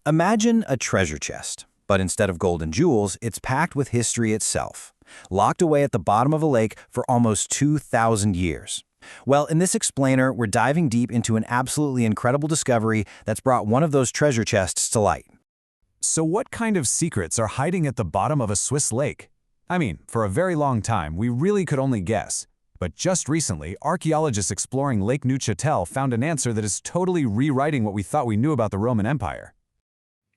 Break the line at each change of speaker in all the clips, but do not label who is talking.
Imagine a treasure chest, but instead of gold and jewels, it's packed with history itself, locked away at the bottom of a lake for almost 2,000 years. Well, in this explainer, we're diving deep into an absolutely incredible discovery that's brought one of those treasure chests to light.
So what kind of secrets are hiding at the bottom of a Swiss lake? I mean, for a very long time, we really could only guess. But just recently, archaeologists exploring Lake Neuchâtel found an answer that is totally rewriting what we thought we knew about the Roman Empire.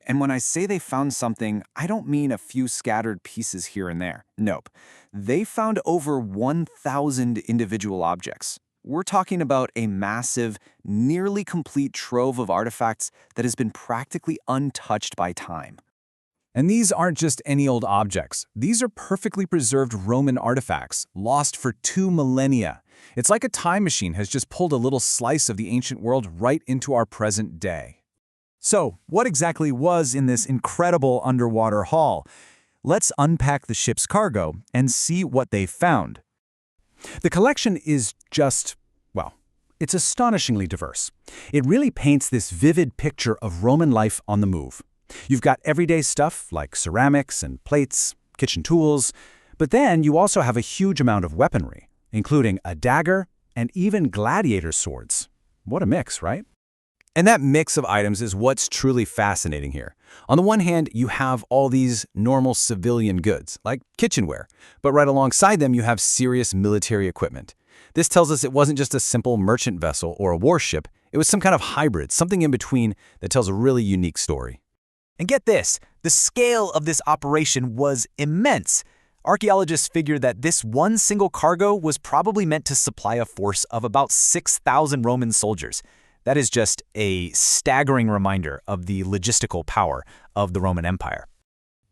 And when I say they found something, I don't mean a few scattered pieces here and there. Nope. They found over 1,000 individual objects. We're talking about a massive, nearly complete trove of artifacts that has been practically untouched by time.
And these aren't just any old objects. These are perfectly preserved Roman artifacts, lost for 2 millennia. It's like a time machine has just pulled a little slice of the ancient world right into our present day. So, what exactly was in this incredible underwater haul? Let's unpack the ship's cargo and see what they found. The collection is just, well, it's astonishingly diverse. It really paints this vivid picture of Roman life on the move. You've got everyday stuff like ceramics and plates, kitchen tools, but then you also have a huge amount of weaponry, including a dagger and even gladiator swords. What a mix, right? And that mix of items is what's truly fascinating here. On the one hand, you have all these normal civilian goods, like kitchenware, but right alongside them you have serious military equipment. This tells us it wasn't just a simple merchant vessel or a warship, it was some kind of hybrid, something in between that tells a really unique story.
And get this, the scale of this operation was immense. Archaeologists figure that this one single cargo was probably meant to supply a force of about 6,000 Roman soldiers. That is just a staggering reminder of the logistical power of the Roman Empire.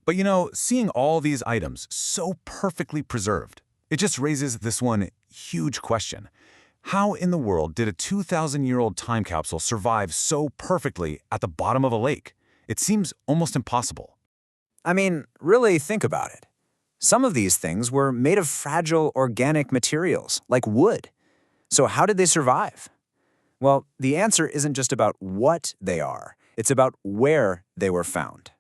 But you know, seeing all these items so perfectly preserved, it just raises this one huge question. How in the world did a 2,000-year-old time capsule survive so perfectly at the bottom of a lake? It seems almost impossible.
I mean, really think about it. Some of these things were made of fragile organic materials, like wood. So how did they survive? Well, the answer isn't just about what they are, it's about where they were found.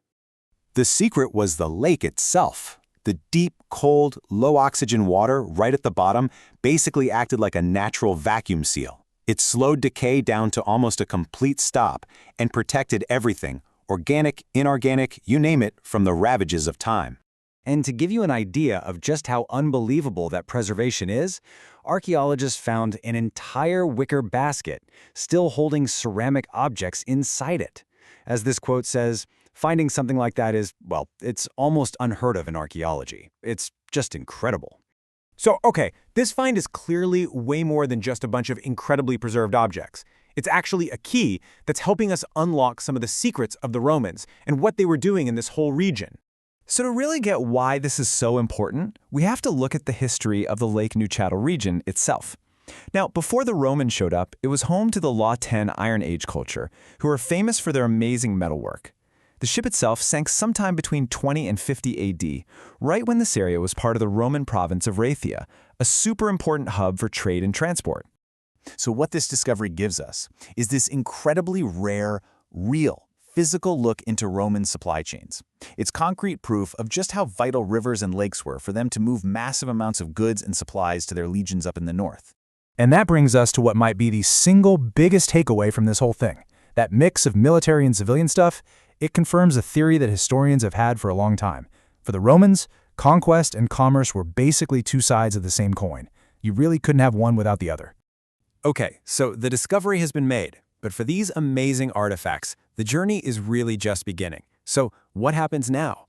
The secret was the lake itself. The deep, cold, low-oxygen water right at the bottom basically acted like a natural vacuum seal. It slowed decay down to almost a complete stop and protected everything, organic, inorganic, you name it, from the ravages of time.
And to give you an idea of just how unbelievable that preservation is, archaeologists found an entire wicker basket still holding ceramic objects inside it. As this quote says, finding something like that is, well, it's almost unheard of in archaeology. It's just incredible. So, okay, this find is clearly way more than just a bunch of incredibly preserved objects. It's actually a key that's helping us unlock some of the secrets of the Romans and what they were doing in this whole region. So to really get why this is so important, we have to look at the history of the Lake Neuchatel region itself. Now, before the Romans showed up, it was home to the Tène Iron Age culture, who are famous for their amazing metalwork. The ship itself sank sometime between 20 and 50 AD, right when this area was part of the Roman province of Raetia, a super important hub for trade and transport. So what this discovery gives us is this incredibly rare, real, physical look into Roman supply chains. It's concrete proof of just how vital rivers and lakes were for them to move massive amounts of goods and supplies to their legions up in the north. And that brings us to what might be the single biggest takeaway from this whole thing. That mix of military and civilian stuff, it confirms a theory that historians have had for a long time. For the Romans, conquest and commerce were basically two sides of the same coin. You really couldn't have one without the other. Okay, so the discovery has been made, but for these amazing artifacts, the journey is really just beginning. So what happens now?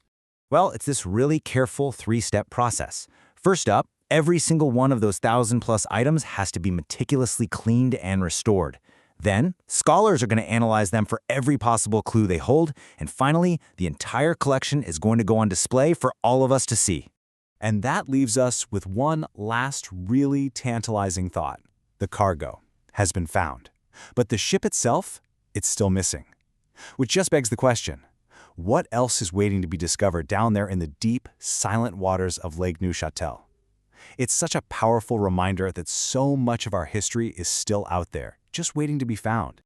Well, it's this really careful 3-step process. First up, every single one of those 1,000+ items has to be meticulously cleaned and restored. Then, scholars are going to analyze them for every possible clue they hold, and finally, the entire collection is going to go on display for all of us to see. And that leaves us with one last really tantalizing thought. The cargo has been found, but the ship itself, it's still missing. Which just begs the question, what else is waiting to be discovered down there in the deep, silent waters of Lake Neuchâtel? It's such a powerful reminder that so much of our history is still out there, just waiting to be found.